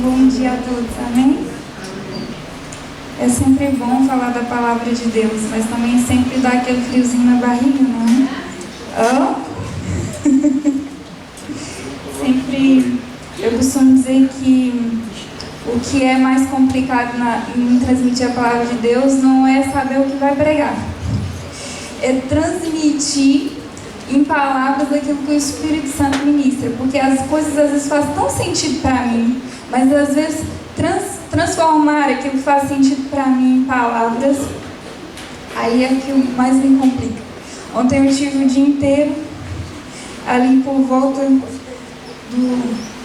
Bom dia a todos, amém? É sempre bom falar da palavra de Deus, mas também sempre dá aquele friozinho na barriga, não é? Sempre, eu costumo dizer que o que é mais complicado em transmitir a palavra de Deus não é saber o que vai pregar, é transmitir em palavras aquilo que o Espírito Santo ministra, porque as coisas às vezes fazem tão sentido para mim, mas às vezes transformar aquilo que faz sentido para mim em palavras, aí é o que mais me complica. Ontem eu tive o dia inteiro ali por volta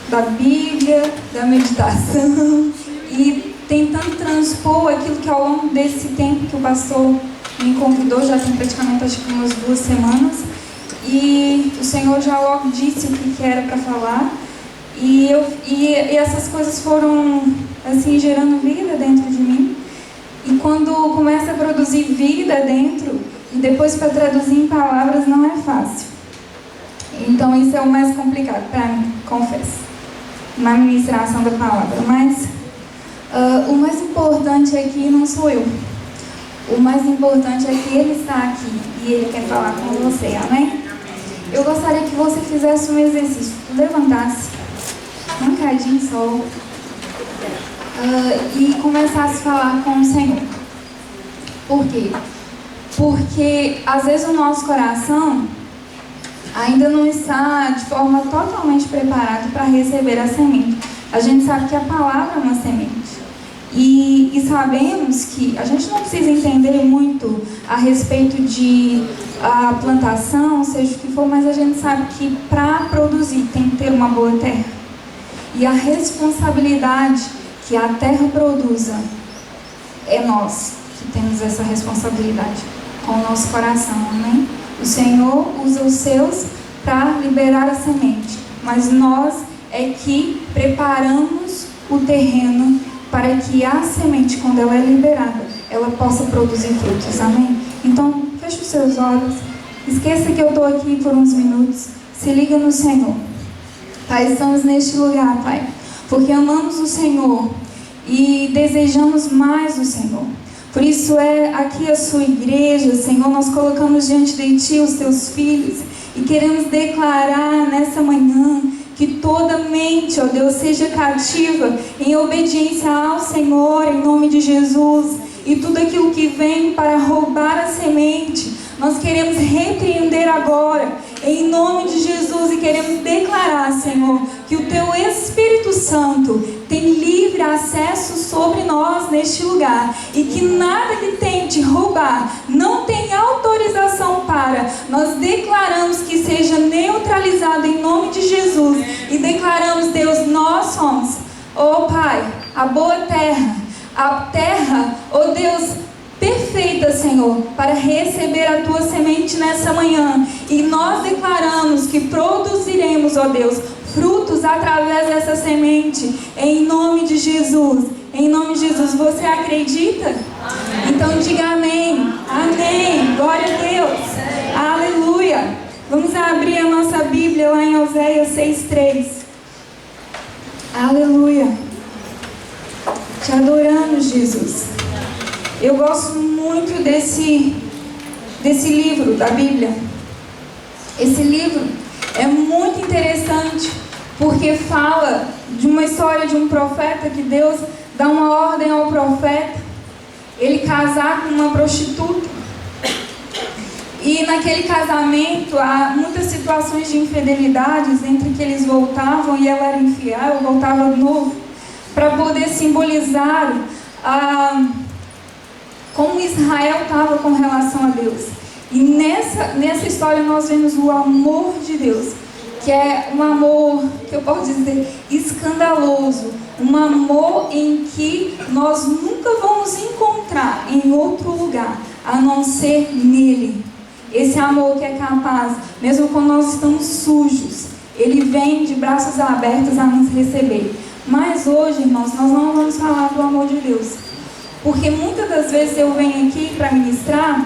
da Bíblia, da meditação, e tentando transpor aquilo que ao longo desse tempo que o pastor me convidou, já tem praticamente acho que umas 2 semanas, e o Senhor já logo disse o que era para falar, e essas coisas foram assim gerando vida dentro de mim, e quando começa a produzir vida dentro, e depois para traduzir em palavras não é fácil. Então isso é o mais complicado para mim, confesso, na ministração da palavra. Mas o mais importante aqui não sou eu. O mais importante é que Ele está aqui e Ele quer falar com você, amém? Eu gostaria que você fizesse um exercício, levantasse, mancadinho só, e começasse a falar com o Senhor. Por quê? Porque às vezes o nosso coração ainda não está de forma totalmente preparado para receber a semente. A gente sabe que a palavra é uma semente. E sabemos que a gente não precisa entender muito a respeito de a plantação, seja o que for, mas a gente sabe que para produzir tem que ter uma boa terra. E a responsabilidade que a terra produza é nós que temos essa responsabilidade com o nosso coração, amém? O Senhor usa os seus para liberar a semente, mas nós é que preparamos o terreno para que a semente, quando ela é liberada, ela possa produzir frutos, amém? Então, feche os seus olhos, esqueça que eu estou aqui por uns minutos, se liga no Senhor. Pai, estamos neste lugar, Pai, porque amamos o Senhor e desejamos mais o Senhor. Por isso é aqui a sua igreja, Senhor, nós colocamos diante de Ti os Teus filhos e queremos declarar nessa manhã que toda mente, ó Deus, seja cativa em obediência ao Senhor, em nome de Jesus. E tudo aquilo que vem para roubar a semente, nós queremos repreender agora, em nome de Jesus, e queremos declarar, Senhor, que o Teu Espírito Santo tem livre acesso sobre nós neste lugar, e que nada que tente roubar não tem autorização para. Nós declaramos que seja neutralizado em nome de Jesus, e declaramos, Deus, nós somos, ó Pai, a boa terra, a terra, ó Deus, perfeita, Senhor, para receber a Tua semente nessa manhã. E nós declaramos que produziremos, ó Deus, frutos através dessa semente, em nome de Jesus. Em nome de Jesus, você acredita? Amém. Então diga amém. Amém. Glória a Deus. Aleluia. Vamos abrir a nossa Bíblia lá em Oséias 6:3. Aleluia. Te adoramos, Jesus. Eu gosto muito desse livro da Bíblia. Esse livro é muito interessante porque fala de uma história de um profeta que Deus dá uma ordem ao profeta, ele casar com uma prostituta. E naquele casamento há muitas situações de infidelidades entre que eles voltavam e ela era infiel, voltava de novo, para poder simbolizar como Israel estava com relação a Deus. E nessa história nós vemos o amor de Deus, que é um amor, que eu posso dizer, escandaloso. Um amor em que nós nunca vamos encontrar em outro lugar, a não ser nele. Esse amor que é capaz, mesmo quando nós estamos sujos, ele vem de braços abertos a nos receber. Mas hoje, irmãos, nós não vamos falar do amor de Deus. Porque muitas das vezes eu venho aqui para ministrar,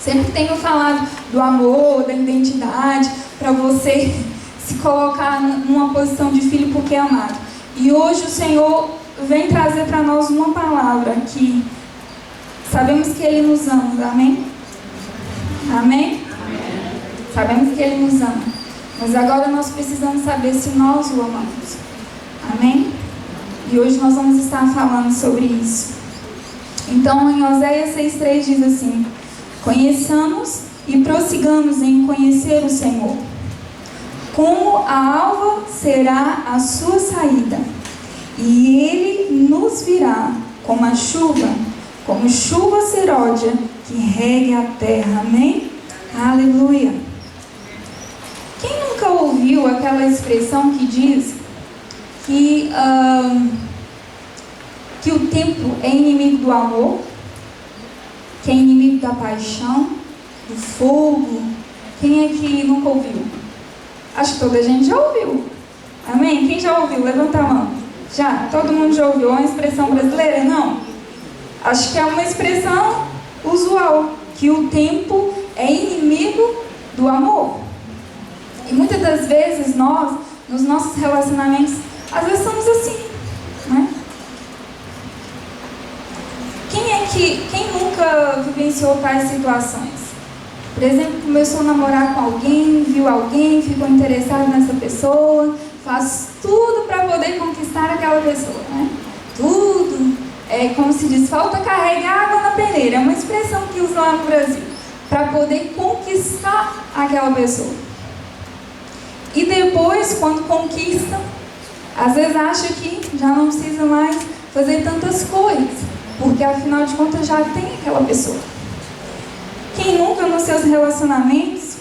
sempre tenho falado do amor, da identidade, para você se colocar numa posição de filho porque é amado. E hoje o Senhor vem trazer para nós uma palavra que sabemos que Ele nos ama, amém? Amém? Sabemos que Ele nos ama, mas agora nós precisamos saber se nós o amamos, amém? E hoje nós vamos estar falando sobre isso. Então em Oséias 6,3 diz assim: conheçamos e prossigamos em conhecer o Senhor. Como a alva será a sua saída, e Ele nos virá como a chuva, como chuva seródia que regue a terra, amém? Aleluia! Quem nunca ouviu aquela expressão que diz que o tempo é inimigo do amor, que é inimigo da paixão, do fogo? Quem é que nunca ouviu? Acho que toda a gente já ouviu, amém? Quem já ouviu? Levanta a mão. Já? Todo mundo já ouviu? É uma expressão brasileira? Não? Acho que é uma expressão usual, que o tempo é inimigo do amor. E muitas das vezes nós, nos nossos relacionamentos, às vezes somos assim, né? Quem nunca vivenciou tais situações? Por exemplo, começou a namorar com alguém, viu alguém, ficou interessado nessa pessoa, faz tudo para poder conquistar aquela pessoa, né? Tudo. É como se diz, falta carregar água na peneira. É uma expressão que usa lá no Brasil, para poder conquistar aquela pessoa. E depois, quando conquista, às vezes acha que já não precisa mais fazer tantas coisas, porque afinal de contas já tem aquela pessoa. Quem nunca nos seus relacionamentos,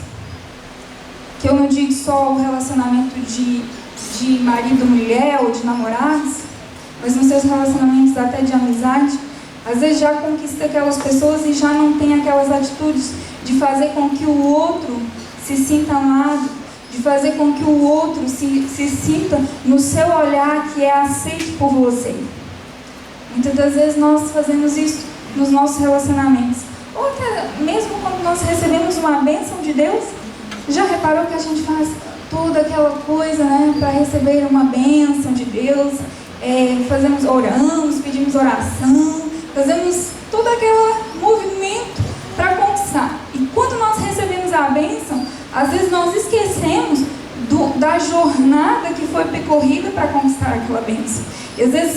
que eu não digo só o relacionamento de marido, mulher ou de namorados, mas nos seus relacionamentos até de amizade, às vezes já conquista aquelas pessoas e já não tem aquelas atitudes de fazer com que o outro se sinta amado, de fazer com que o outro se sinta no seu olhar que é aceito por você. Muitas das vezes nós fazemos isso nos nossos relacionamentos, ou até mesmo quando nós recebemos uma bênção de Deus. Já reparou que a gente faz toda aquela coisa, né, para receber uma bênção de Deus? Oramos, pedimos oração, fazemos todo aquele movimento para conquistar. E quando nós recebemos a bênção, às vezes nós esquecemos da jornada que foi percorrida para conquistar aquela bênção. E às vezes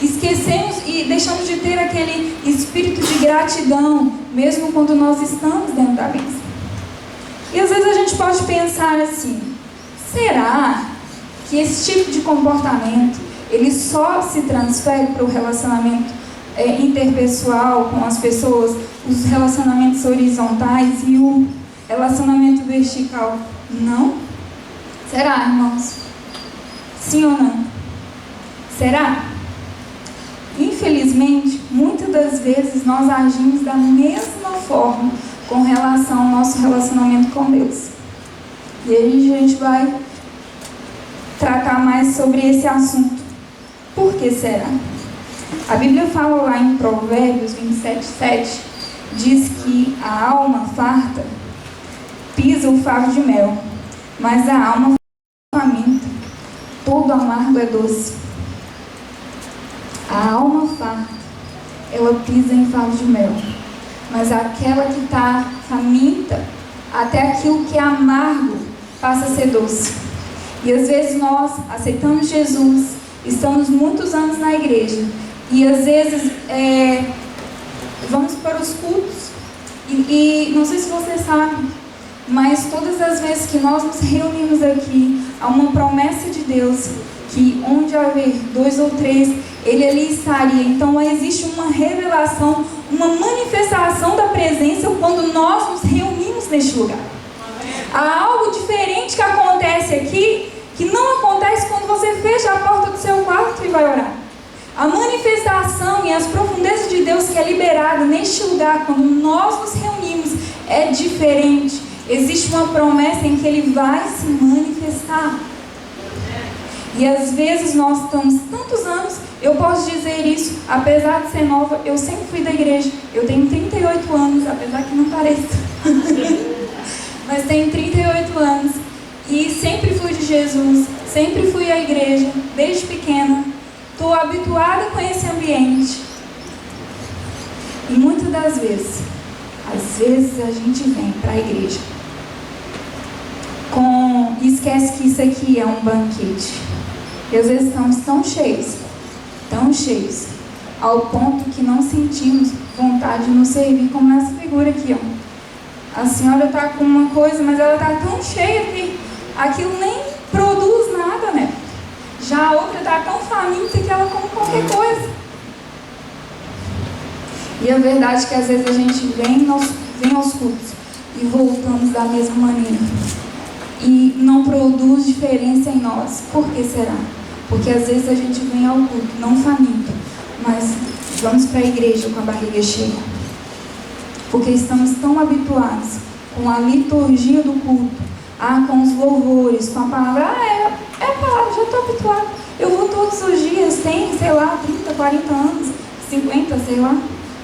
esquecemos e deixamos de ter aquele espírito de gratidão, mesmo quando nós estamos dentro da bênção. E às vezes a gente pode pensar assim: será que esse tipo de comportamento ele só se transfere para o relacionamento interpessoal com as pessoas, os relacionamentos horizontais e o relacionamento vertical? Não? Será, irmãos? Sim ou não? Será? Infelizmente, muitas das vezes nós agimos da mesma forma com relação ao nosso relacionamento com Deus. E aí a gente vai tratar mais sobre esse assunto. Por que será? A Bíblia fala lá em Provérbios 27:7, diz que a alma farta pisa o favo de mel, mas a alma faminta, todo amargo é doce. A alma farta, ela pisa em favo de mel, mas aquela que está faminta, até aquilo que é amargo passa a ser doce. E às vezes nós aceitamos Jesus, estamos muitos anos na igreja, e às vezes vamos para os cultos, e não sei se você sabe, mas todas as vezes que nós nos reunimos aqui, há uma promessa de Deus, que onde haver 2 ou 3, Ele ali estaria. Então existe uma revelação, uma manifestação da presença quando nós nos reunimos neste lugar. Há algo diferente que acontece aqui, que não acontece quando você fecha a porta do seu quarto e vai orar. A manifestação e as profundezas de Deus que é liberada neste lugar, quando nós nos reunimos, é diferente. Existe uma promessa em que Ele vai se manifestar. E às vezes nós estamos tantos anos, eu posso dizer isso, apesar de ser nova, eu sempre fui da igreja. Eu tenho 38 anos, apesar que não pareça. Mas tenho 38 anos. E sempre fui de Jesus, sempre fui à igreja, desde pequena, estou habituada com esse ambiente. E muitas das vezes, às vezes a gente vem para a igreja e esquece que isso aqui é um banquete. E às vezes estamos tão cheios, ao ponto que não sentimos vontade de nos servir, como essa figura aqui, ó. A senhora está com uma coisa, mas ela está tão cheia que aquilo nem produz nada, né? Já a outra está tão faminta que ela come qualquer coisa. E a verdade é que às vezes a gente vem aos cultos e voltamos da mesma maneira. E não produz diferença em nós. Por que será? Porque às vezes a gente vem ao culto, não faminto, mas vamos para a igreja com a barriga cheia. Porque estamos tão habituados com a liturgia do culto, com os louvores, com a palavra. É a palavra, já estou habituado. Eu vou todos os dias, tem, 30, 40 anos, 50,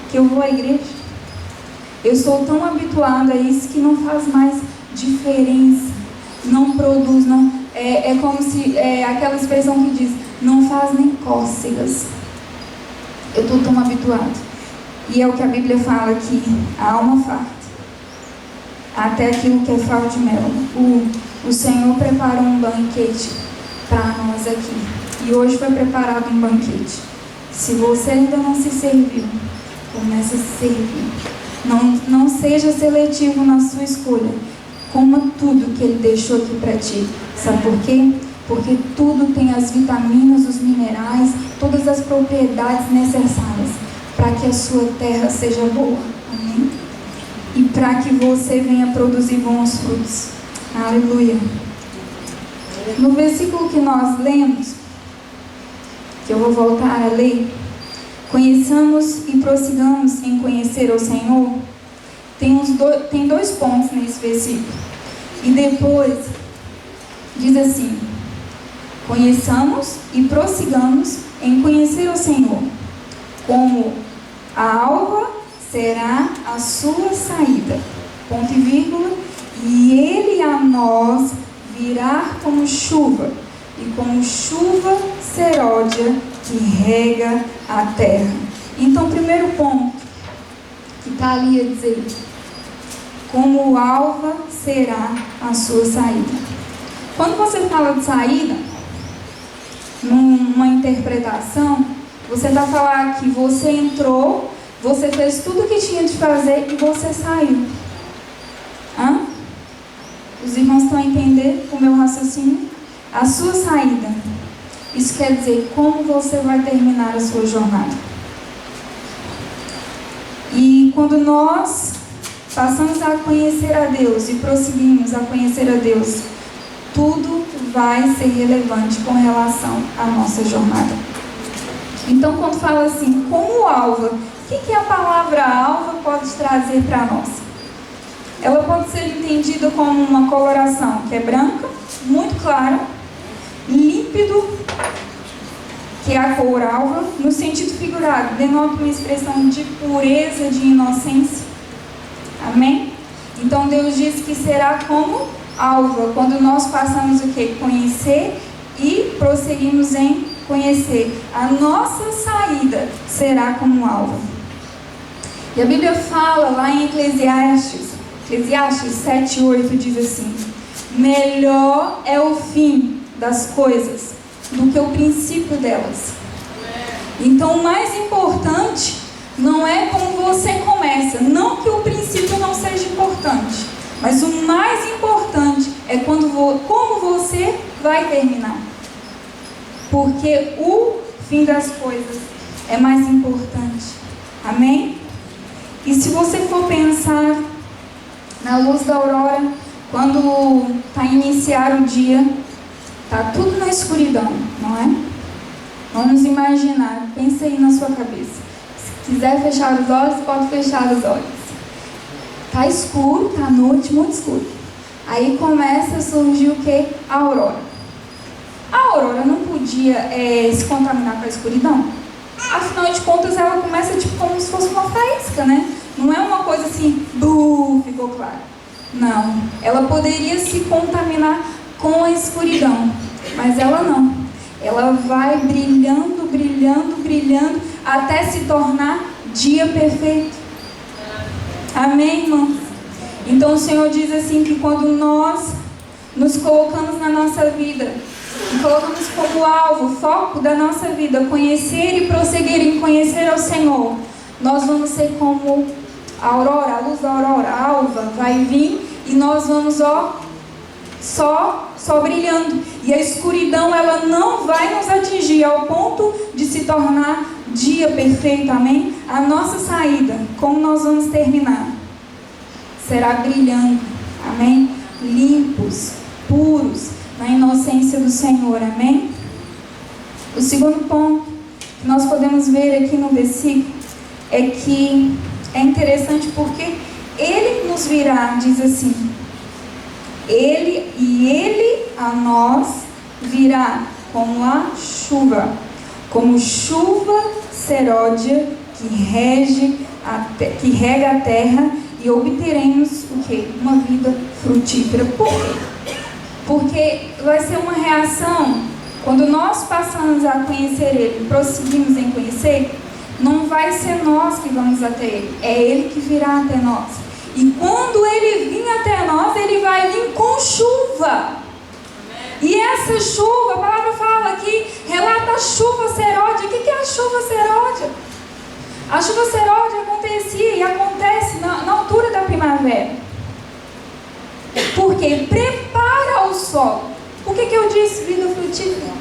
que eu vou à igreja. Eu sou tão habituada a isso que não faz mais diferença. Não produz, não. É como se, aquela expressão que diz, não faz nem cócegas. Eu estou tão habituado. E é o que a Bíblia fala aqui, a alma farta, até aquilo que é favo de mel. O Senhor preparou um banquete para nós aqui. E hoje foi preparado um banquete. Se você ainda não se serviu, comece a se servir. Não seja seletivo na sua escolha. Coma tudo que Ele deixou aqui para ti. Sabe por quê? Porque tudo tem as vitaminas, os minerais, todas as propriedades necessárias para que a sua terra seja boa. Amém? E para que você venha produzir bons frutos. Aleluia. No versículo que nós lemos, que eu vou voltar a ler, conheçamos e prossigamos em conhecer o Senhor. Tem dois pontos nesse versículo. E depois diz assim: conheçamos e prossigamos em conhecer o Senhor, como a alva será a sua saída, ponto e vírgula, e Ele a nós virá como chuva, e como chuva seródia que rega a terra. Então, o primeiro ponto que está ali a dizer: como alva será a sua saída. Quando você fala de saída, numa interpretação, você está falando que você entrou, você fez tudo o que tinha de fazer e você saiu. Os irmãos estão a entender o meu raciocínio? A sua saída, isso quer dizer como você vai terminar a sua jornada. E quando nós passamos a conhecer a Deus e prosseguimos a conhecer a Deus, tudo vai ser relevante com relação à nossa jornada. Então, quando fala assim, como alva, o que a palavra alva pode trazer para nós? Ela pode ser entendida como uma coloração que é branca, muito clara, límpido, que é a cor alva, no sentido figurado, denota uma expressão de pureza, de inocência. Amém? Então Deus diz que será como alva, quando nós passamos o que? Conhecer e prosseguimos em conhecer. A nossa saída será como alva. E a Bíblia fala lá em Eclesiastes 7:8 diz assim: melhor é o fim das coisas do que o princípio delas. Então o mais importante não é como você começa, não que o princípio não seja importante, mas o mais importante é como você vai terminar. Porque o fim das coisas é mais importante. Amém? E se você for pensar na luz da aurora, quando está a iniciar o dia, está tudo na escuridão, não é? Vamos imaginar, pense aí na sua cabeça. Se quiser fechar os olhos, pode fechar os olhos. Está escuro, está à noite, muito escuro. Aí começa a surgir o que? A aurora. A aurora não podia se contaminar com a escuridão. Afinal de contas, ela começa tipo como se fosse uma faísca, né? Não é uma coisa assim, ficou claro. Não, ela poderia se contaminar com a escuridão. Mas ela não. Ela vai brilhando, brilhando, brilhando, até se tornar dia perfeito. Amém, irmãos? Então o Senhor diz assim, que quando nós nos colocamos na nossa vida, e colocamos como alvo, foco da nossa vida, conhecer e prosseguir em conhecer ao Senhor, nós vamos ser como a aurora, a luz da aurora, a alva vai vir, e nós vamos, só brilhando, e a escuridão ela não vai nos atingir ao ponto de se tornar dia perfeito. Amém? A nossa saída, como nós vamos terminar, será brilhando. Amém? Limpos, puros, na inocência do Senhor. Amém? O segundo ponto que nós podemos ver aqui no versículo é que é interessante porque Ele nos virá, diz assim, Ele a nós virá como a chuva, como chuva seródia que rega a terra, e obteremos o quê? Uma vida frutífera. Por quê? Porque vai ser uma reação, quando nós passamos a conhecer Ele, prosseguimos em conhecer, não vai ser nós que vamos até Ele, é Ele que virá até nós. E quando Ele vir até nós, Ele vai vir com chuva. E essa chuva, a palavra fala aqui, relata a chuva seródia. O que é a chuva seródia? A chuva seródia acontecia e acontece na altura da primavera. Porque prepara o solo. Por que eu disse vida frutífera?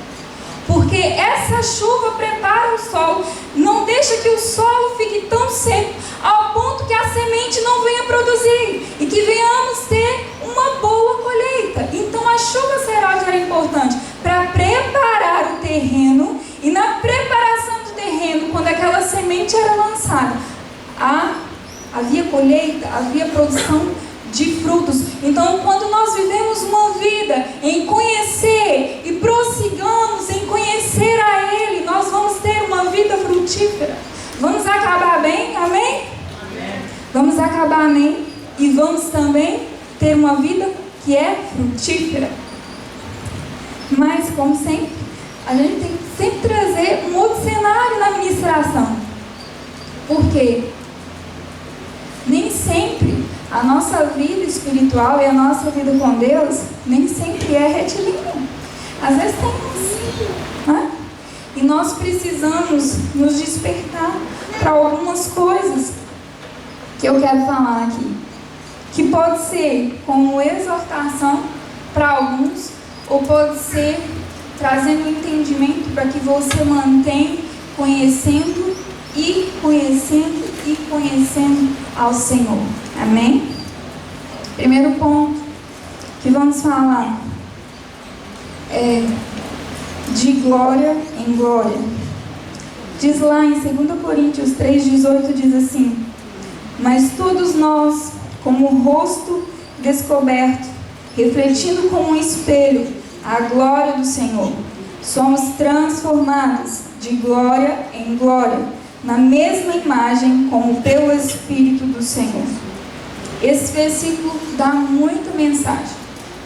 Porque essa chuva prepara o solo, não deixa que o solo fique tão seco ao ponto que a semente não venha produzir e que venhamos ter uma boa colheita. Então a chuva seródia era importante para preparar o terreno, e na preparação do terreno, quando aquela semente era lançada, havia colheita, havia produção de frutos. Então, quando nós vivemos uma vida em conhecer e prossigamos em conhecer a Ele, nós vamos ter uma vida frutífera. Vamos acabar bem, amém? Amém. Vamos acabar bem e vamos também ter uma vida que é frutífera. Mas, como sempre, a gente tem que sempre trazer um outro cenário na ministração. Por quê? Nem sempre a nossa vida espiritual e a nossa vida com Deus nem sempre é retilínea. Às vezes tem um, né? E nós precisamos nos despertar para algumas coisas que eu quero falar aqui, que pode ser como exortação para alguns, ou pode ser trazendo entendimento para que você mantenha conhecendo e conhecendo e conhecendo ao Senhor. Amém? Primeiro ponto que vamos falar é de glória em glória. Diz lá em 2 Coríntios 3,18, diz assim: mas todos nós, como o rosto descoberto, refletindo como um espelho a glória do Senhor, somos transformados de glória em glória, na mesma imagem, como pelo Espírito do Senhor. Esse versículo dá muita mensagem.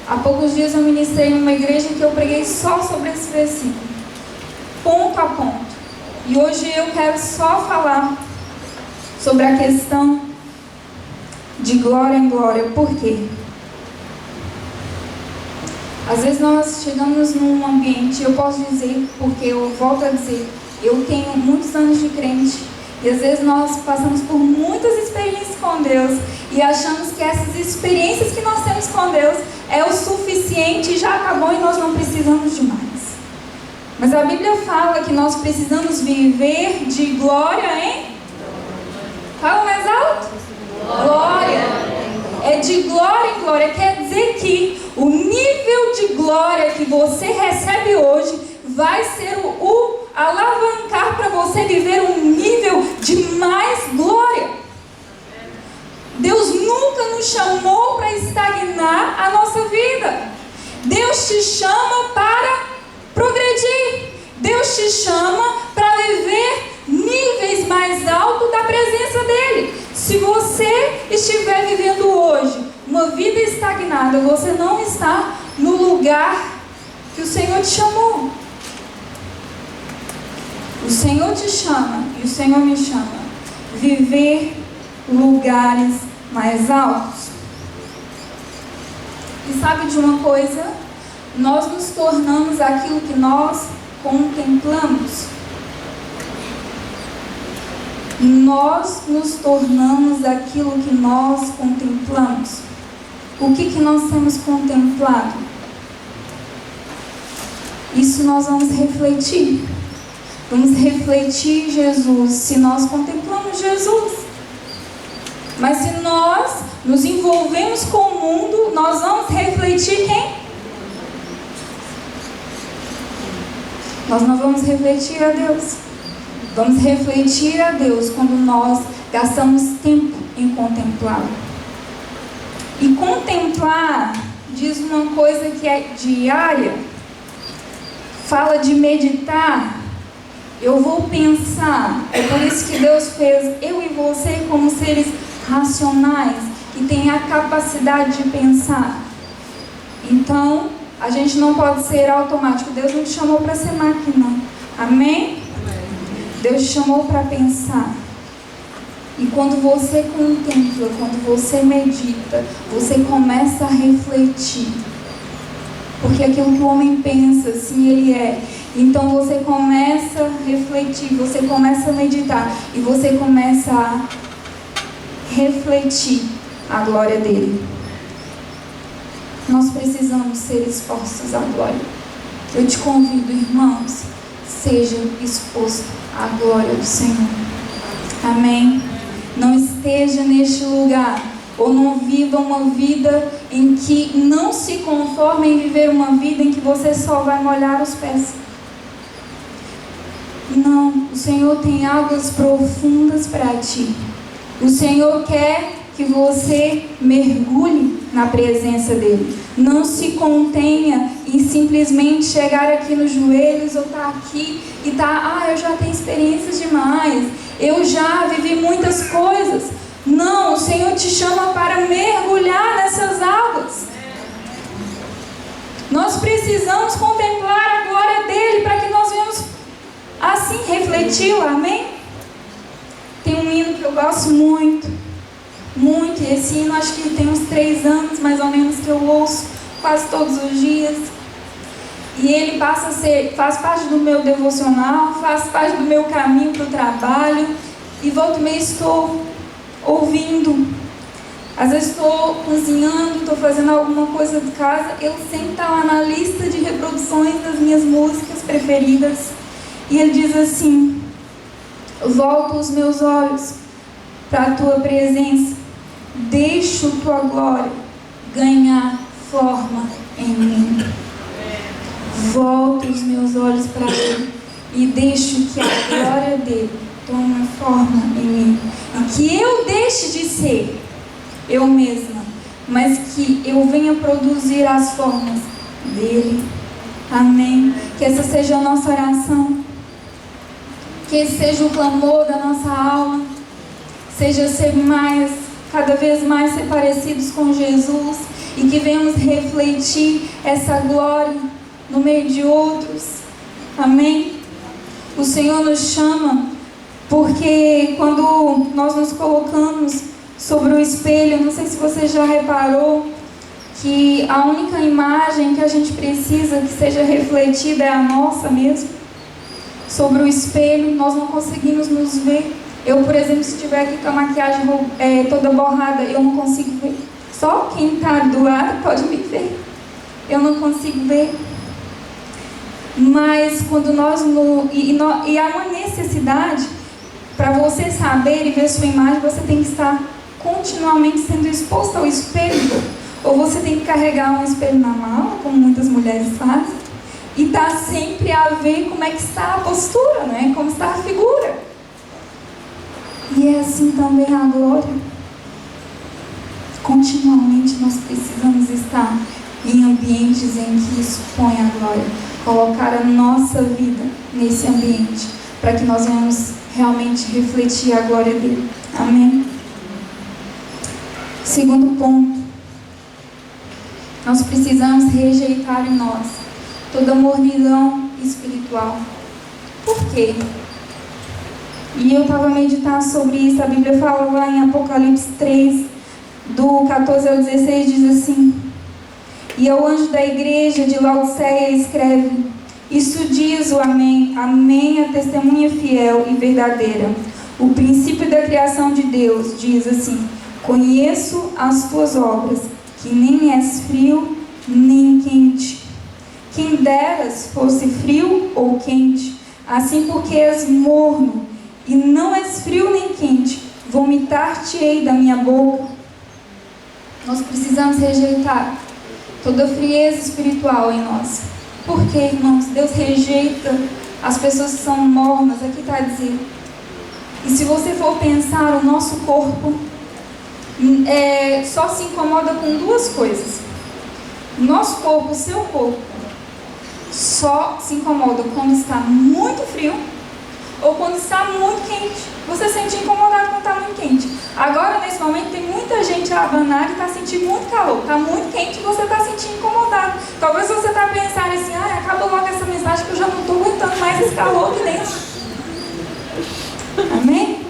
Há poucos dias eu ministrei em uma igreja que eu preguei só sobre esse versículo, ponto a ponto. E hoje eu quero só falar sobre a questão de glória em glória. Por quê? Às vezes nós chegamos num ambiente, eu posso dizer, porque eu volto a dizer, eu tenho muitos anos de crente, e às vezes nós passamos por muitas experiências com Deus e achamos que essas experiências que nós temos com Deus é o suficiente, já acabou e nós não precisamos de mais. Mas a Bíblia fala que nós precisamos viver de glória em... Fala mais alto. Glória. É de glória em glória. Quer dizer que o nível de glória que você recebe hoje vai ser o alavancar para você viver um nível de mais glória. Deus nunca nos chamou para estagnar a nossa vida. Deus te chama para progredir. Deus te chama para viver níveis mais altos da presença dEle. Se você estiver vivendo hoje uma vida estagnada, você não está no lugar que o Senhor te chamou. O Senhor te chama e o Senhor me chama. Viver lugares mais altos. E sabe de uma coisa? Nós nos tornamos aquilo que nós contemplamos. Nós nos tornamos aquilo que nós contemplamos. O que nós temos contemplado? Isso nós vamos refletir. Vamos refletir Jesus se nós contemplamos Jesus. Mas se nós nos envolvemos com o mundo, nós vamos refletir quem? Nós não vamos refletir a Deus. Vamos refletir a Deus quando nós gastamos tempo em contemplá-lo. E contemplar diz uma coisa que é diária. Fala de meditar. Eu vou pensar. É por isso que Deus fez eu e você como seres racionais, que têm a capacidade de pensar. Então, a gente não pode ser automático. Deus não te chamou para ser máquina. Amém? Deus te chamou para pensar. E quando você contempla, quando você medita, você começa a refletir. Porque aquilo que o homem pensa, assim ele é. Então você começa a refletir, você começa a meditar. E você começa a refletir a glória dele. Nós precisamos ser expostos à glória. Eu te convido, irmãos, seja exposto à glória do Senhor. Amém? Não esteja neste lugar, ou não viva uma vida em que não se conforme em viver uma vida em que você só vai molhar os pés. Não, o Senhor tem águas profundas para ti. O Senhor quer que você mergulhe na presença dele. Não se contenha em simplesmente chegar aqui nos joelhos ou estar aqui e eu já tenho experiências demais, eu já vivi muitas coisas. Não, o Senhor te chama para mergulhar nessas águas. Nós precisamos contemplar a glória dele para que nós venhamos assim refleti-lo. Amém? Tem um hino que eu gosto muito, muito, e esse hino acho que tem uns 3 anos mais ou menos que eu ouço quase todos os dias, e ele faz parte do meu devocional, faz parte do meu caminho para o trabalho, e volta e meia estou ouvindo. Às vezes estou cozinhando, estou fazendo alguma coisa de casa, ele sempre está lá na lista de reproduções das minhas músicas preferidas, e ele diz assim: volto os meus olhos para a tua presença, deixo tua glória ganhar forma em mim. Volto os meus olhos para ele e deixo que a glória dele tome forma em mim, e que eu deixe de ser eu mesma, mas que eu venha produzir as formas dele. Amém? Que essa seja a nossa oração, que esse seja o clamor da nossa alma, seja ser cada vez mais ser parecidos com Jesus, e que venhamos refletir essa glória no meio de outros. Amém? O Senhor nos chama, porque quando nós nos colocamos sobre o espelho, não sei se você já reparou, que a única imagem que a gente precisa que seja refletida é a nossa mesmo. Sobre o espelho, nós não conseguimos nos ver. Eu, por exemplo, se estiver aqui com a maquiagem toda borrada, eu não consigo ver. Só quem está do lado pode me ver. Eu não consigo ver. Mas quando e há uma necessidade, para você saber e ver sua imagem, você tem que estar continuamente sendo exposto ao espelho. Ou você tem que carregar um espelho na mala, como muitas mulheres fazem, e tá sempre a ver como é que está a postura, né? Como está a figura. E é assim também a glória. Continuamente nós precisamos estar em ambientes em que expõe a glória. Colocar a nossa vida nesse ambiente, para que nós venhamos realmente refletir a glória dele. Amém? Segundo ponto, nós precisamos rejeitar em nós toda mornidão espiritual. Por quê? E eu estava meditando sobre isso. A Bíblia fala lá em Apocalipse 3, do 14 ao 16, diz assim: e ao anjo da igreja de Laodiceia escreve: isso diz o Amém, Amém, a testemunha fiel e verdadeira, o princípio da criação de Deus, diz assim: conheço as tuas obras, que nem és frio nem quente. Quem deras fosse frio ou quente, assim porque és morno e não és frio nem quente, vomitar-te-ei da minha boca. Nós precisamos rejeitar toda frieza espiritual em nós. Por quê, irmãos? Deus rejeita as pessoas que são mornas. Aqui está dizendo. E se você for pensar, o nosso corpo só se incomoda com duas coisas. O nosso corpo, o seu corpo, só se incomoda quando está muito frio ou quando está muito quente. Você se sente incomodado quando está muito quente. Agora, nesse momento, tem muita gente abanada e está sentindo muito calor. Está muito quente e você está sentindo incomodado. Talvez você está pensando assim: acaba logo essa mensagem que eu já não estou aguentando mais esse calor aqui dentro. Amém?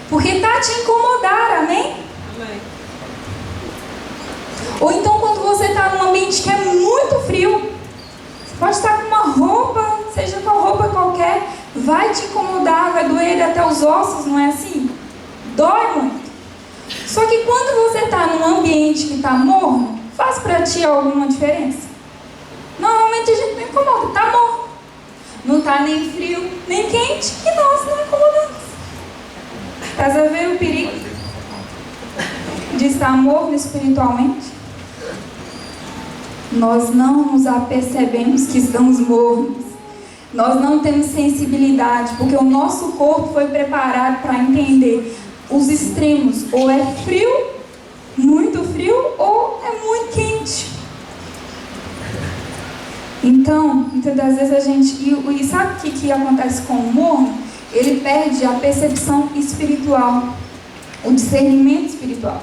Porque está te incomodar, amém? Amém. Ou então, quando você está num ambiente que é muito frio, você pode estar com uma roupa, seja com roupa qualquer, vai te incomodar, vai doer até os ossos, não é assim? Dói muito. Só que quando você está num ambiente que está morno, faz para ti alguma diferença? Normalmente a gente não incomoda, está morno. Não está nem frio, nem quente, e nós não incomodamos. Estás a ver o perigo de estar morno espiritualmente? Nós não nos apercebemos que estamos mornos. Nós não temos sensibilidade, porque o nosso corpo foi preparado para entender os extremos. Ou é frio, muito frio, ou é muito quente. Então, muitas das vezes a gente... E sabe o que acontece com o morno? Ele perde a percepção espiritual, o discernimento espiritual.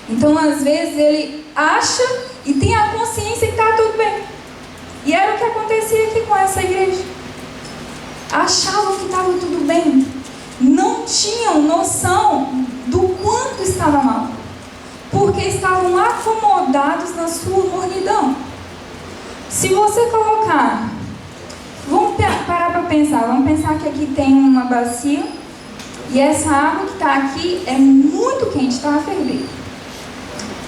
Então, às vezes, ele acha e tem a consciência que está tudo bem. E era o que acontecia aqui com essa igreja. Achavam que estava tudo bem. Não tinham noção do quanto estava mal. Porque estavam acomodados na sua mornidão. Se você colocar... Vamos parar para pensar. Vamos pensar que aqui tem uma bacia. E essa água que está aqui é muito quente, está a ferver.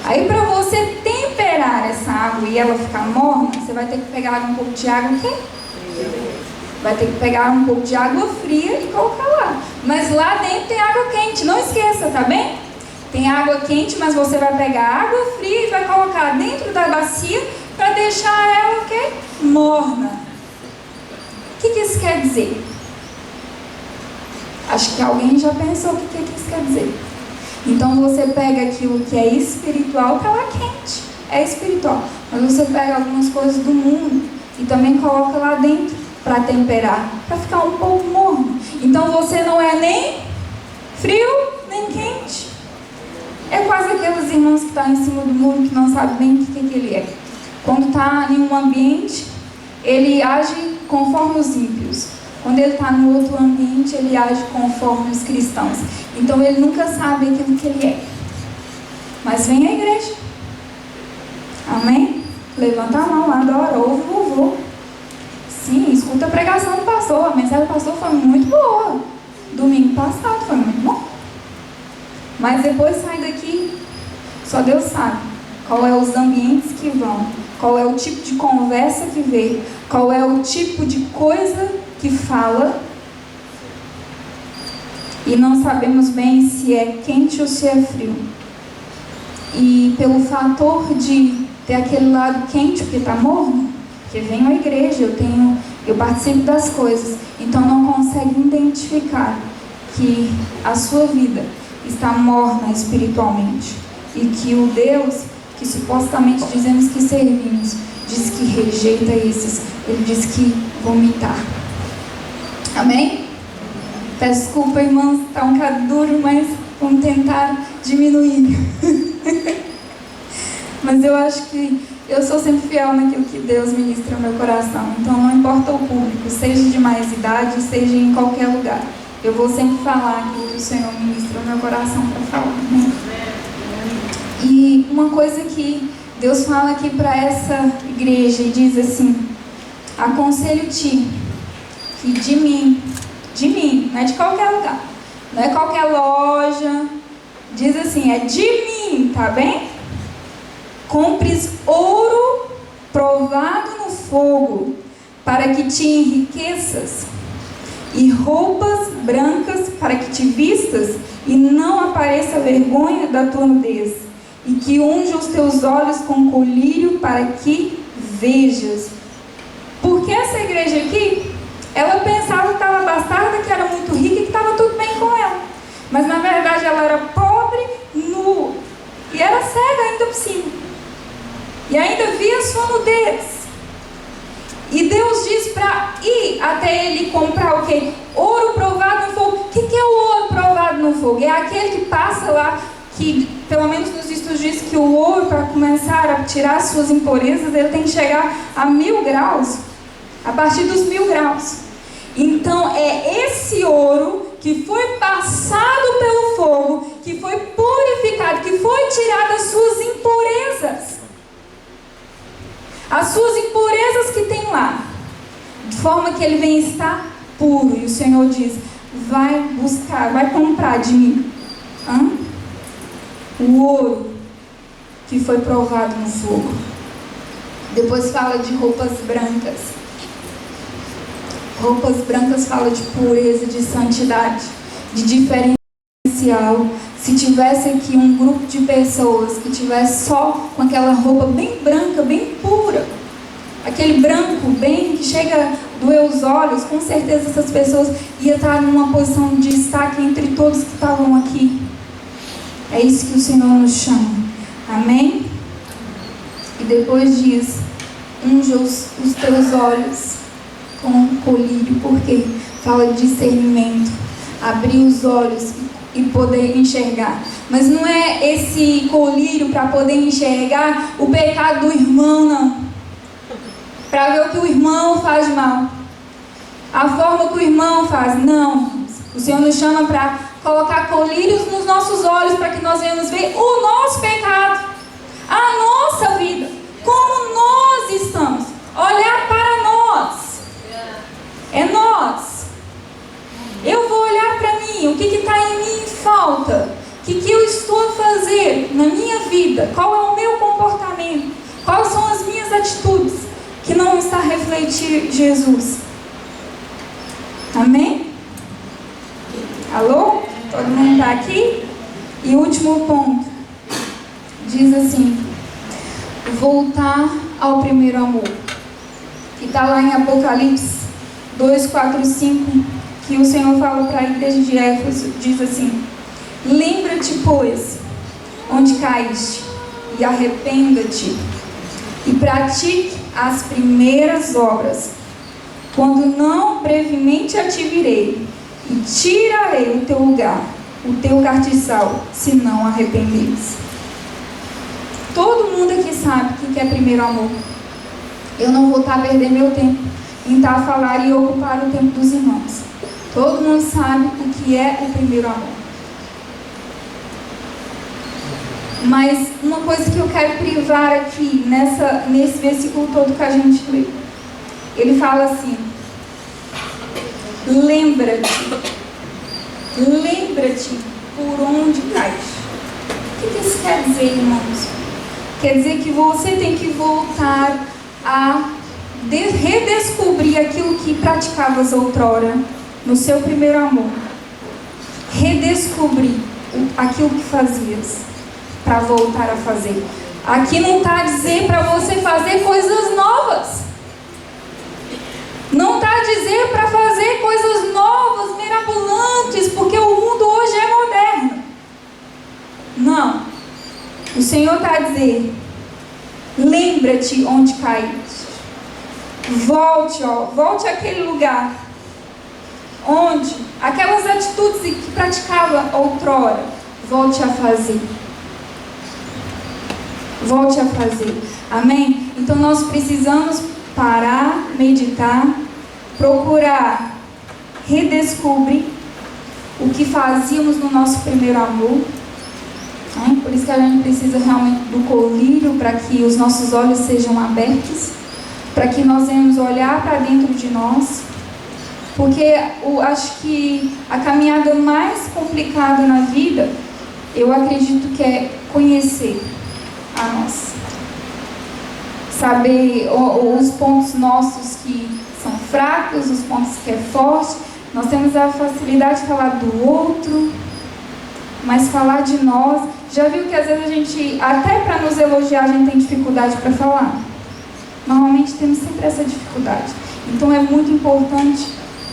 Aí, para você temperar essa água e ela ficar morna, você vai ter que pegar um pouco de água quente. Vai ter que pegar um pouco de água fria e colocar lá. Mas lá dentro tem água quente, não esqueça, tá bem? Tem água quente, mas você vai pegar água fria e vai colocar dentro da bacia para deixar ela o quê? Morna. O que isso quer dizer? Acho que alguém já pensou o que isso quer dizer. Então você pega aquilo que é espiritual, que ela é quente, é espiritual. Mas você pega algumas coisas do mundo e também coloca lá dentro para temperar, para ficar um pouco morno. Então você não é nem frio, nem quente. É quase aqueles irmãos que estão em cima do muro que não sabem bem o que ele é. Quando está em um ambiente, ele age conforme os ímpios. Quando ele está no outro ambiente, ele age conforme os cristãos. Então ele nunca sabe aquilo que ele é. Mas vem à igreja. Amém? Levanta a mão lá, adora, ouve o louvor. Sim, escuta a pregação do pastor. A mensagem do pastor foi muito boa. Domingo passado foi muito bom. Mas depois sai daqui, só Deus sabe qual é os ambientes que vão, qual é o tipo de conversa que vê, qual é o tipo de coisa que fala, e não sabemos bem se é quente ou se é frio. E pelo fator de ter aquele lado quente, porque está morno, porque venho à igreja, eu participo das coisas, então não consegue identificar que a sua vida está morna espiritualmente, e que o Deus que supostamente dizemos que servimos diz que rejeita esses, ele diz que vomitar. Amém? Peço desculpa, irmãos, está um bocado duro, mas vamos tentar diminuir. Mas eu acho que eu sou sempre fiel naquilo que Deus ministra no meu coração. Então não importa o público, seja de mais idade, seja em qualquer lugar. Eu vou sempre falar aquilo que o Senhor ministra no meu coração para falar. Né? E uma coisa que Deus fala aqui para essa igreja e diz assim: aconselho-te que de mim, não é de qualquer lugar, não é qualquer loja, diz assim, é de mim, tá bem? Compres ouro provado no fogo, para que te enriqueças, e roupas brancas para que te vistas, e não apareça a vergonha da tua nudez, e que unja os teus olhos com colírio para que vejas. Porque essa igreja aqui, ela pensava que estava bastarda, que era muito rica e que estava tudo bem com ela. Mas na verdade ela era pobre, nua, e era cega ainda por cima. E ainda via sua nudez. E Deus diz para ir até ele comprar o quê? Ouro provado no fogo. O que é o ouro provado no fogo? É aquele que passa lá, que pelo menos nos estudos diz que o ouro, para começar a tirar suas impurezas, ele tem que chegar a 1000 graus. A partir dos 1000 graus. Então é esse ouro que foi passado pelo fogo, que foi purificado, que foi tirado as suas impurezas. As suas impurezas que tem lá, de forma que ele vem estar puro. E o Senhor diz: vai buscar, vai comprar de mim o ouro que foi provado no fogo. Depois fala de roupas brancas. Roupas brancas fala de pureza, de santidade, de diferencial. Se tivesse aqui um grupo de pessoas que tivesse só com aquela roupa bem branca, bem pura, aquele branco bem que chega a doer os olhos, com certeza essas pessoas iam estar numa posição de destaque entre todos que estavam aqui. É isso que o Senhor nos chama. Amém? E depois diz: unja os teus olhos com colírio, porque fala de discernimento, abrir os olhos e poder enxergar. Mas não é esse colírio para poder enxergar o pecado do irmão, não. Para ver o que o irmão faz de mal, a forma que o irmão faz, não. O Senhor nos chama para colocar colírios nos nossos olhos, para que nós venhamos ver o nosso pecado, a nossa vida, como nós estamos, olhar para nós. É nós. Eu vou olhar para mim, o que está em mim em falta, o que eu estou a fazer na minha vida, qual é o meu comportamento, quais são as minhas atitudes que não está a refletir Jesus. Amém? Alô? Todo mundo está aqui? E o último ponto diz assim: voltar ao primeiro amor, que está lá em Apocalipse 2, 4 e 5, que o Senhor fala para a igreja de Éfeso, diz assim: lembra-te, pois, onde caíste, e arrependa-te, e pratique as primeiras obras, quando não brevemente a te virei, e tirarei o teu lugar, o teu cartiçal, se não arrependeres. Todo mundo aqui sabe o que é primeiro amor. Eu não vou estar a perder meu tempo em estar a falar e ocupar o tempo dos irmãos. Todo mundo sabe o que é o primeiro amor. Mas uma coisa que eu quero privar aqui, nesse versículo todo que a gente lê, ele fala assim: lembra-te por onde caíste. O que isso quer dizer, irmãos? Quer dizer que você tem que voltar a redescobrir aquilo que praticavas outrora no seu primeiro amor. Redescobrir aquilo que fazias para voltar a fazer. Aqui não está a dizer para você fazer coisas novas. Não está a dizer para fazer coisas novas, mirabolantes, porque o mundo hoje é moderno. Não. O Senhor está a dizer: lembra-te onde caíste. Volte àquele lugar onde aquelas atitudes que praticava outrora, volte a fazer. Volte a fazer. Amém? Então nós precisamos parar, meditar, procurar redescobrir o que fazíamos no nosso primeiro amor. Por isso que a gente precisa realmente do colírio, para que os nossos olhos sejam abertos, para que nós venhamos olhar para dentro de nós. Porque acho que a caminhada mais complicada na vida, eu acredito que é conhecer a nós. Saber os pontos nossos que são fracos, os pontos que é forte. Nós temos a facilidade de falar do outro, mas falar de nós. Já viu que às vezes a gente, até para nos elogiar, a gente tem dificuldade para falar? Normalmente temos sempre essa dificuldade. Então é muito importante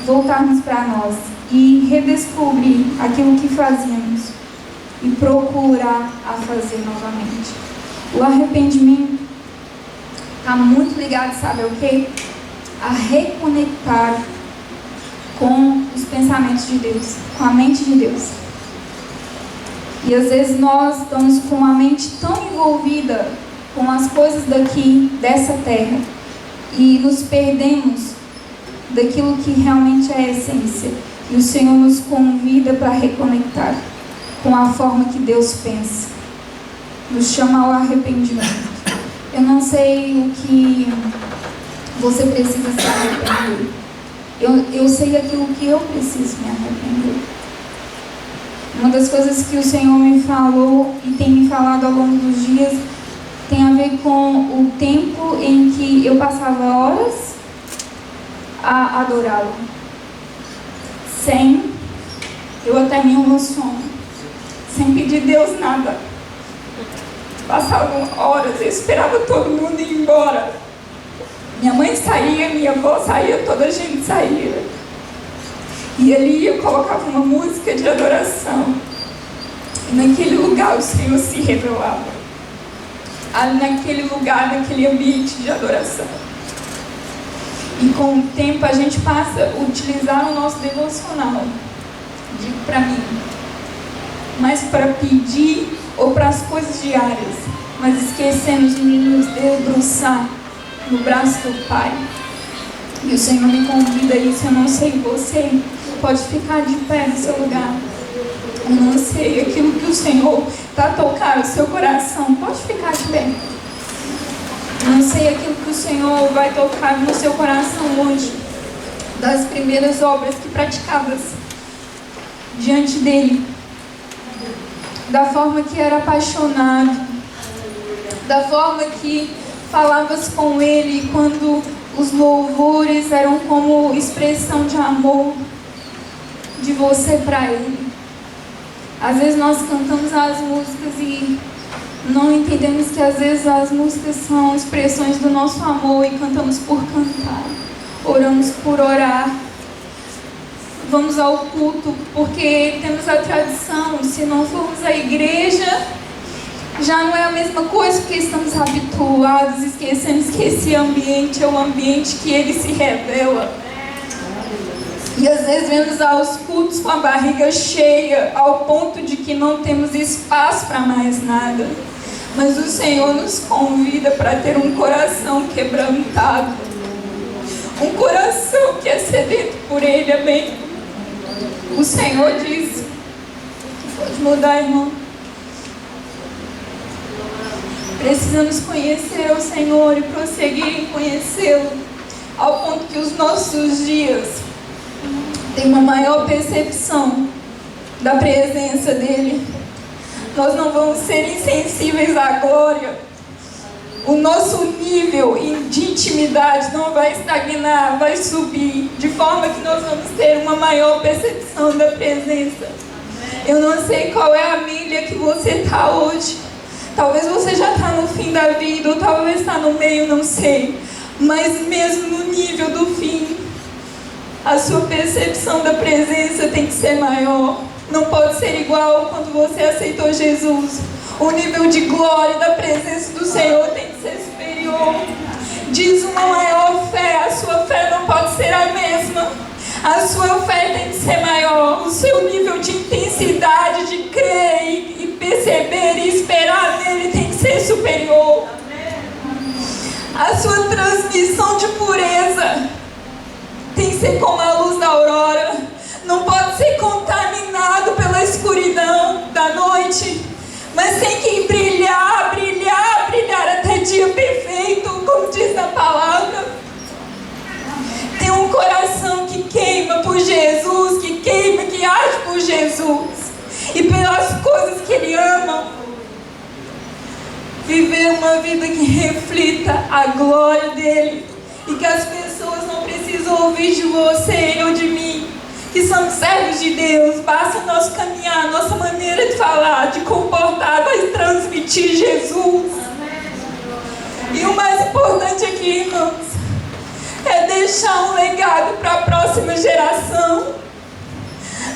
voltarmos para nós e redescobrir aquilo que fazíamos e procurar a fazer novamente. O arrependimento está muito ligado, sabe o quê? A reconectar com os pensamentos de Deus, com a mente de Deus. E às vezes nós estamos com a mente tão envolvida com as coisas daqui, dessa terra, e nos perdemos daquilo que realmente é a essência. E o Senhor nos convida para reconectar com a forma que Deus pensa. Nos chama ao arrependimento. Eu não sei o que você precisa se arrepender. Eu sei aquilo que eu preciso me arrepender. Uma das coisas que o Senhor me falou e tem me falado ao longo dos dias tem a ver com o tempo em que eu passava horas a adorá-lo. Eu até me emociono, sem pedir Deus nada. Passavam horas, eu esperava todo mundo ir embora. Minha mãe saía, minha avó saía, toda a gente saía. E ali eu colocava uma música de adoração. E naquele lugar o Senhor se revelava. Ali naquele lugar, naquele ambiente de adoração. E com o tempo a gente passa a utilizar o nosso devocional. Digo para mim. Mas para pedir ou para as coisas diárias. Mas esquecemos de nos debruçar no braço do Pai. E o Senhor me convida a isso. Eu não sei você. Pode ficar de pé no seu lugar. Eu não sei aquilo que o Senhor está tocando no seu coração. Pode ficar de pé. Eu não sei aquilo que o Senhor vai tocar no seu coração hoje. Das primeiras obras que praticavas diante dEle. Da forma que era apaixonado. Da forma que falavas com Ele quando os louvores eram como expressão de amor de você para Ele. Às vezes nós cantamos as músicas e não entendemos que às vezes as músicas são expressões do nosso amor e cantamos por cantar, oramos por orar, vamos ao culto porque temos a tradição. Se não formos à igreja, já não é a mesma coisa, porque estamos habituados, esquecemos que esse ambiente é o ambiente que Ele se revela. E às vezes vemos aos cultos com a barriga cheia, ao ponto de que não temos espaço para mais nada. Mas o Senhor nos convida para ter um coração quebrantado. Um coração que é sedento por Ele, amém? O Senhor diz, pode mudar, irmão. Precisamos conhecer o Senhor e prosseguir em conhecê-lo, ao ponto que os nossos dias tem uma maior percepção da presença dEle. Nós não vamos ser insensíveis à glória. O nosso nível de intimidade não vai estagnar, vai subir, de forma que nós vamos ter uma maior percepção da presença. Eu não sei qual é a milha que você está hoje. Talvez você já está no fim da vida, ou talvez está no meio, não sei. Mas mesmo no nível do fim, a sua percepção da presença tem que ser maior. Não pode ser igual quando você aceitou Jesus. O nível de glória da presença do Senhor tem que ser superior. Diz uma maior fé. A sua fé não pode ser a mesma. A sua fé tem que ser maior. O seu nível de intensidade, de crer e perceber e esperar nele tem que ser superior. superior. A sua transmissão de pureza tem que ser como a luz da aurora. Não pode ser contaminado pela escuridão da noite, mas tem que brilhar, brilhar, brilhar até dia perfeito, como diz a palavra. Tem um coração que queima por Jesus, que queima, que arde por Jesus e pelas coisas que Ele ama. Viver uma vida que reflita a glória dEle e que as pessoas não precisam ouvir de você ou de mim, que somos servos de Deus. Basta o nosso caminhar, a nossa maneira de falar, de comportar, vai transmitir Jesus. E o mais importante aqui, irmãos, é deixar um legado para a próxima geração.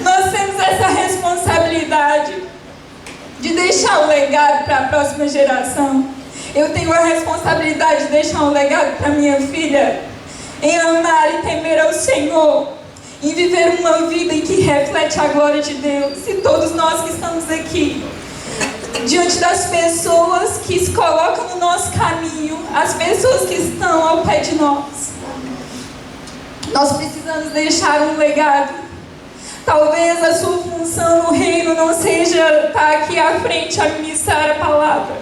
Nós temos essa responsabilidade de deixar um legado para a próxima geração. Eu tenho a responsabilidade de deixar um legado para minha filha, em amar e temer ao Senhor, em viver uma vida em que reflete a glória de Deus. E todos nós que estamos aqui, diante das pessoas que se colocam no nosso caminho, as pessoas que estão ao pé de nós, nós precisamos deixar um legado. Talvez a sua função no reino não seja estar aqui à frente a ministrar a palavra,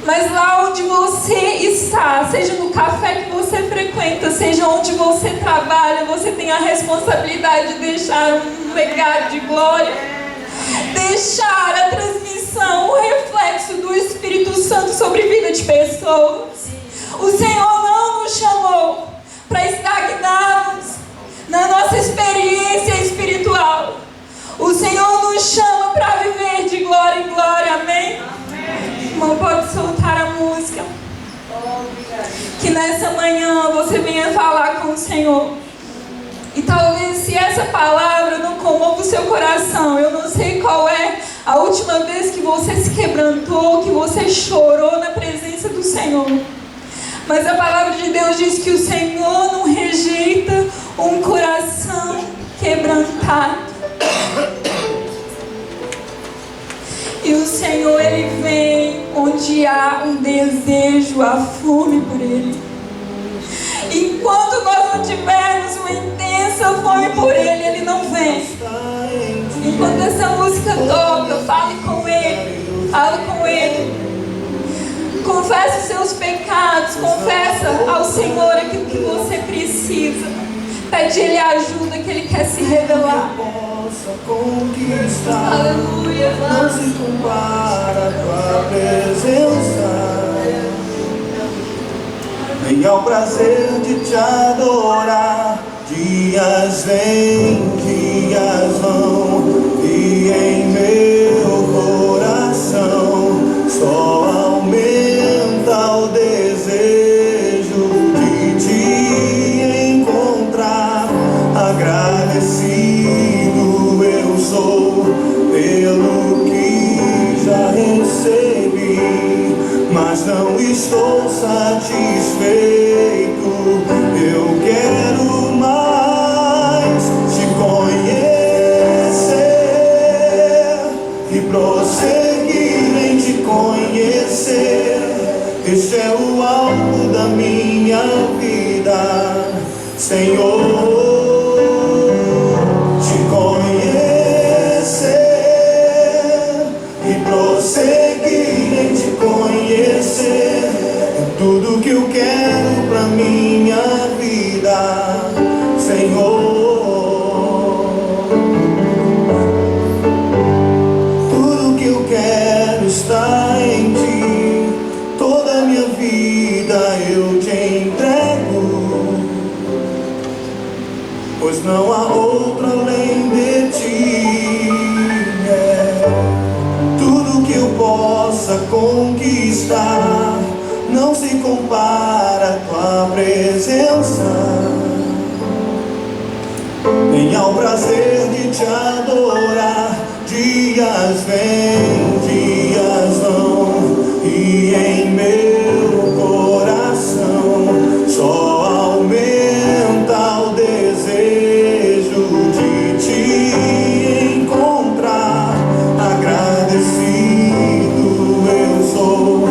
mas lá onde você está, seja no café que você frequenta, seja onde você trabalha, você tem a responsabilidade de deixar um legado de glória, deixar a transmissão, o reflexo do Espírito Santo sobre a vida de pessoas. O Senhor não nos chamou para estagnarmos na nossa experiência espiritual. O Senhor nos chama para viver de glória em glória, amém? Irmão, pode soltar a música. Que nessa manhã você venha falar com o Senhor. E talvez se essa palavra não comova o seu coração, eu não sei qual é a última vez que você se quebrantou, que você chorou na presença do Senhor. Mas a palavra de Deus diz que o Senhor não rejeita um coração quebrantado. E o Senhor, Ele vem onde há um desejo, a fome por Ele. Enquanto nós não tivermos uma intensa fome por Ele, Ele não vem. Enquanto essa música toca, fale com Ele, fale com Ele. Confessa os seus pecados, confessa ao Senhor aquilo que você precisa. Pede Ele ajuda, que Ele quer se revelar. Aleluia. Não se compara a tua presença, nem ao prazer de te adorar. Dias vêm, dias vão, e em meu coração só aumenta o desejo de te encontrar. Agradecido eu sou pelo que já recebi, mas não estou satisfeito. Eu quero mais te conhecer e prosseguir em te conhecer. Este é o alvo da minha vida, Senhor. Te conhecer e prosseguir em te conhecer é tudo que eu quero pra minha vida, Senhor. Tudo que eu quero está em ti, toda a minha vida eu te entrego, pois não há outro além de ti. Tudo que eu possa conquistar não se compara à tua presença, nem ao prazer de te adorar. Dias vêm, dias vão, e em meu coração só aumenta o desejo de te encontrar. Agradecido eu sou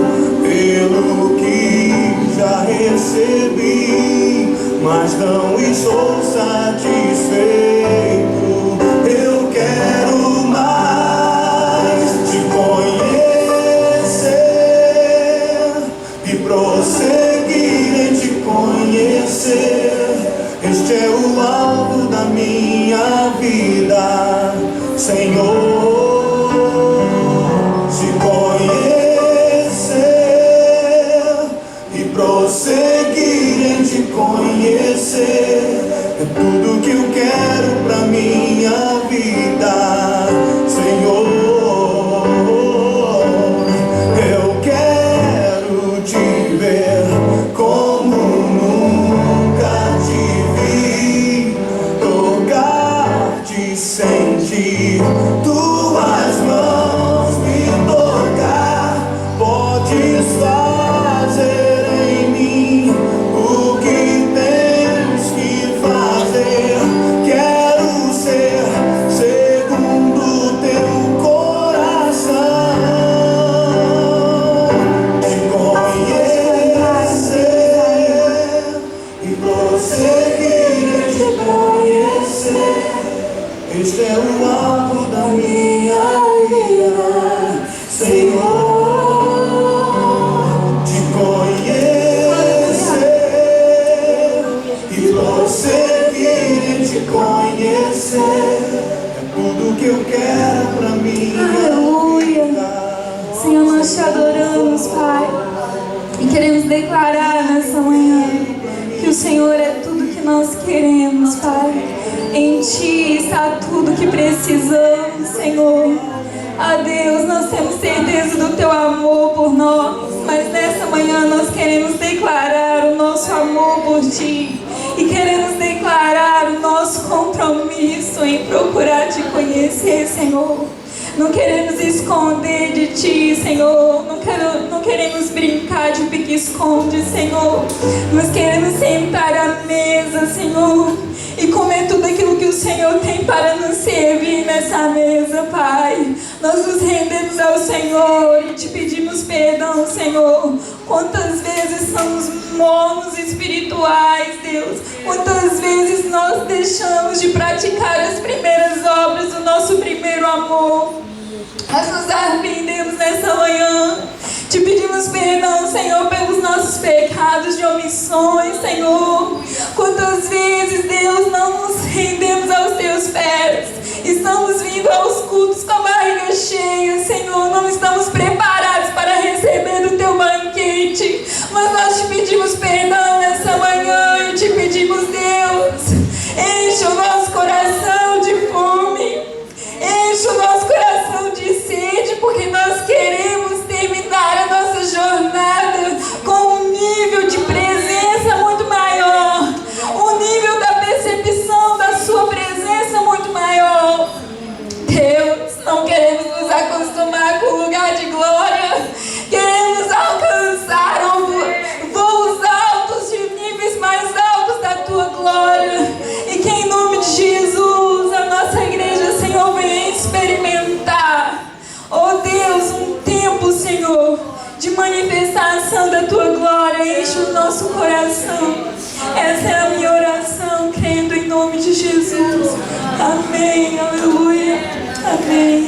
Senhor, nós te adoramos, Pai, e queremos declarar nessa manhã que o Senhor é tudo que nós queremos, Pai. Em Ti está tudo que precisamos, Senhor. Ah, Deus, nós temos certeza do Teu amor por nós, mas nessa manhã nós queremos declarar o nosso amor por Ti e queremos declarar o nosso compromisso em procurar Te conhecer, Senhor. Não queremos esconder de Ti, Senhor. Não queremos brincar de pique-esconde, Senhor. Nós queremos sentar à mesa, Senhor, e comer tudo aquilo que o Senhor tem para nos servir nessa mesa, Pai. Nós nos rendemos ao Senhor e Te pedimos perdão, Senhor. Quantas vezes somos mornos espirituais, Deus. Quantas vezes nós deixamos de praticar as primeiras obras do nosso primeiro amor. Nós nos arrependemos nessa manhã. Te pedimos perdão, Senhor, pelos nossos pecados de omissões, Senhor. Quantas vezes, Deus, não nos rendemos aos Teus pés. Estamos vindo aos cultos com a barriga cheia, Senhor. Não estamos preparados para receber do Teu banquete. Mas nós Te pedimos perdão nessa manhã e Te pedimos, Deus, enche o nosso coração de fome. Enche o nosso coração de sede, porque nós queremos terminar a nossa jornada com um nível de presença muito maior, um nível da percepção da Sua presença muito maior. Deus, não queremos nos acostumar com o lugar de glória, queremos alcançar voos altos, de níveis mais altos da Tua glória, e que em nome de Jesus a nossa igreja, Senhor, venha experimentar, oh Deus, um tempo, Senhor, de manifestação da Tua glória. Enche o nosso coração. Essa é a minha oração, crendo em nome de Jesus. Amém, aleluia, amém.